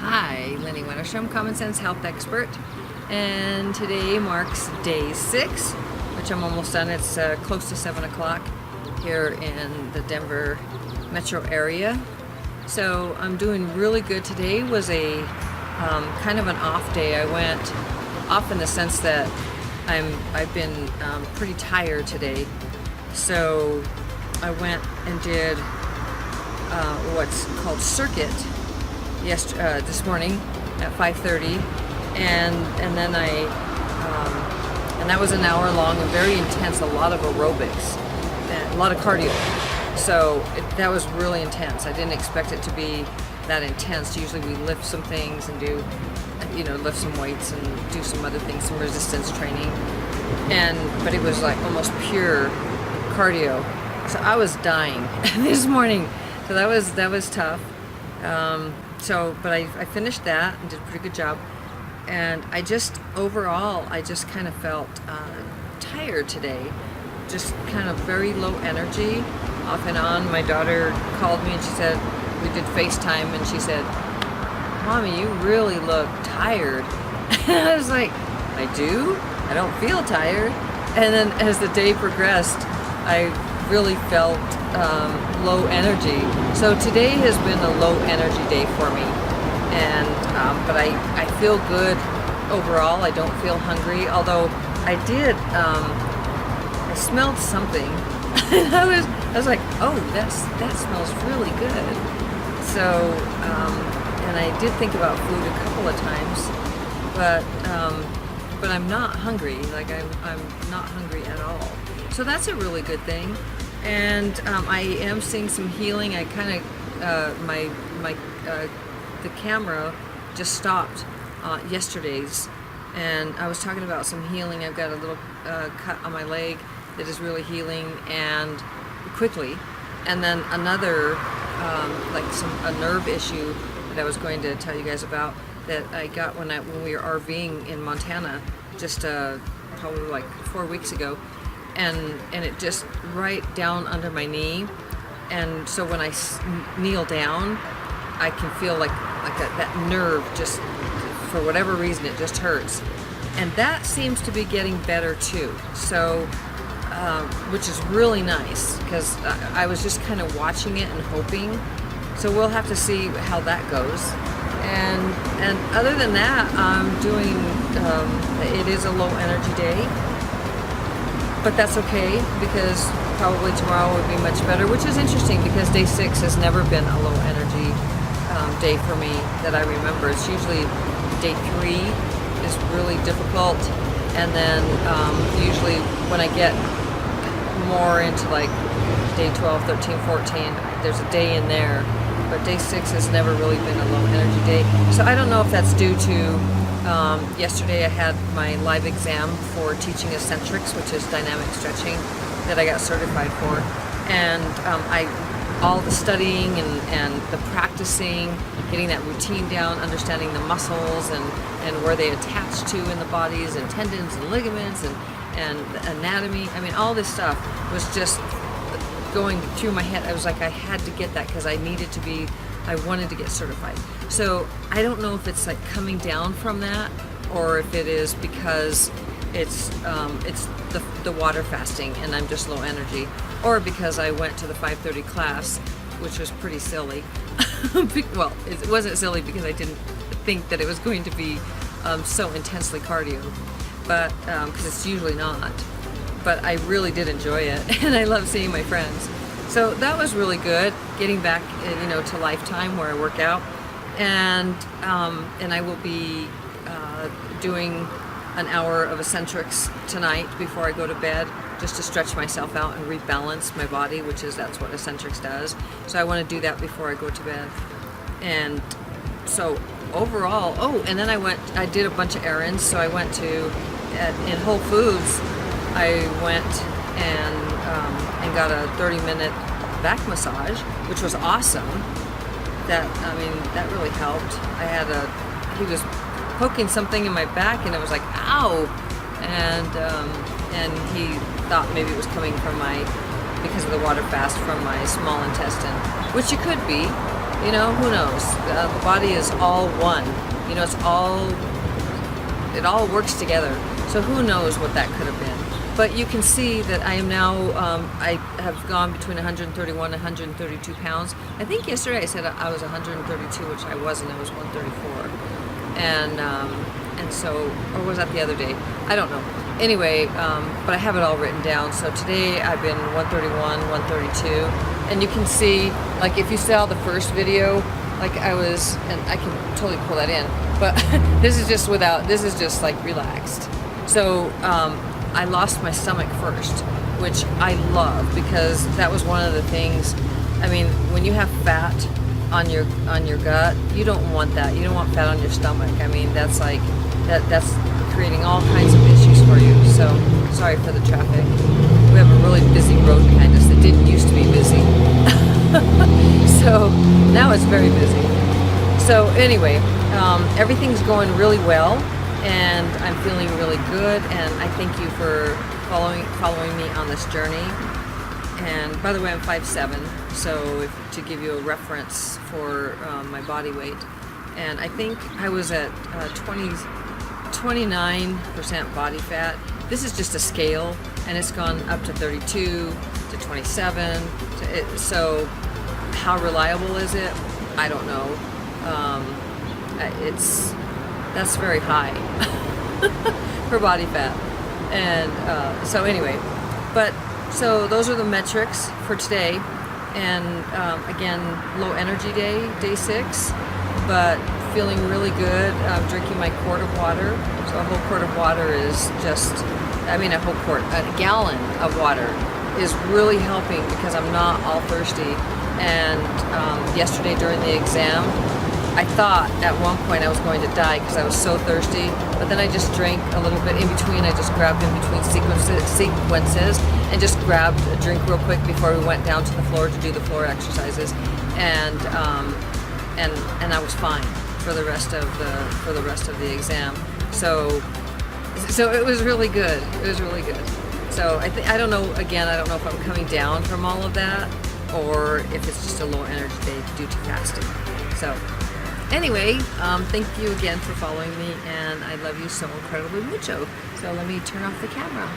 Hi, Lynnie Winterstrom, Common Sense Health Expert, and today marks day 6, which I'm almost done. It's close to 7 o'clock here in the Denver metro area. So I'm doing really good. Today was a kind of an off day. I went off in the sense that I've been pretty tired today. So I went and did what's called circuit this morning at 5:30, and then and that was an hour long and very intense. A lot of aerobics, and a lot of cardio. So that was really intense. I didn't expect it to be that intense. Usually we lift some things and do, lift some weights and do some other things, some resistance training, but it was like almost pure cardio. So I was dying this morning. So that was tough. But I finished that and did a pretty good job. And overall, I just kind of felt tired today. Just kind of very low energy, off and on. My daughter called me and she said, we did FaceTime, and she said, "Mommy, you really look tired." And I was like, I do? I don't feel tired. And then as the day progressed, I really felt low energy. So today has been a low energy day for me, but I feel good overall. I don't feel hungry, although I did. I smelled something, and I was like, oh, that smells really good. So and I did think about food a couple of times, but I'm not hungry. Like I'm not hungry at all. So that's a really good thing. And I am seeing some healing. I kind of the camera just stopped yesterday's, and I was talking about some healing. I've got a little cut on my leg that is really healing and quickly, and then another a nerve issue that I was going to tell you guys about that I got when we were RVing in Montana just probably like 4 weeks ago. And it just right down under my knee, and so when I kneel down, I can feel like that nerve just, for whatever reason, it just hurts, and that seems to be getting better too. So, which is really nice, because I was just kind of watching it and hoping. So we'll have to see how that goes. And other than that, I'm doing. It is a low energy day. But that's okay, because probably tomorrow would be much better, which is interesting because day 6 has never been a low energy day for me that I remember. It's usually day 3 is really difficult, and then usually when I get more into like day 12, 13, 14, there's a day in there, but day 6 has never really been a low energy day. So I don't know if that's due to yesterday I had my live exam for teaching eccentrics, which is dynamic stretching, that I got certified for, and all the studying and the practicing, getting that routine down, understanding the muscles and where they attach to in the bodies, and tendons and ligaments and anatomy. I mean, all this stuff was just going through my head. I was like, I had to get that because I wanted to get certified. So I don't know if it's like coming down from that, or if it is because it's the water fasting and I'm just low energy, or because I went to the 5:30 class, which was pretty silly. Well, it wasn't silly because I didn't think that it was going to be so intensely cardio, but because it's usually not. But I really did enjoy it, and I love seeing my friends. So that was really good, getting back, to Lifetime where I work out, and I will be doing an hour of eccentrics tonight before I go to bed, just to stretch myself out and rebalance my body, that's what eccentrics does. So I want to do that before I go to bed. And so overall, and then I did a bunch of errands. So I went in Whole Foods, I went and got a 30-minute back massage, which was awesome. That really helped. He was poking something in my back, and it was like, ow, and he thought maybe it was coming from because of the water fast from my small intestine, which it could be, You know, who knows? The body is all one. You know, it all works together. So who knows what that could have been. But you can see that I am now, I have gone between 131 and 132 pounds. I think yesterday I said I was 132, which I wasn't. I was 134. And so, or was that the other day? I don't know. Anyway, but I have it all written down. So today I've been 131, 132. And you can see, like if you saw the first video, like I was, and I can totally pull that in, but this is just like relaxed. So I lost my stomach first, which I love because that was one of the things. I mean, when you have fat on your gut, you don't want that. You don't want fat on your stomach. I mean, that's like that's creating all kinds of issues for you. So sorry for the traffic. We have a really busy road behind us that didn't used to be busy. So now it's very busy. So anyway, everything's going really well, and I'm feeling really good. And I thank you for following me on this journey. And by the way, I'm 5'7", so to give you a reference for my body weight, and I think I was at 29% body fat. This is just a scale, and it's gone up to 32 to 27. So how reliable is it? I don't know. That's very high for body fat, and so anyway, so those are the metrics for today. And again, low energy day 6, but feeling really good. Drinking my quart of water. So a whole quart of water is a gallon of water is really helping because I'm not all thirsty. And yesterday during the exam, I thought at one point I was going to die because I was so thirsty, but then I just drank a little bit in between. I just grabbed in between sequences and just grabbed a drink real quick before we went down to the floor to do the floor exercises, and I was fine for the rest of the exam. So it was really good. It was really good. So I don't know. Again, I don't know if I'm coming down from all of that or if it's just a low energy day due to fasting. So anyway, thank you again for following me, and I love you so incredibly mucho. So let me turn off the camera.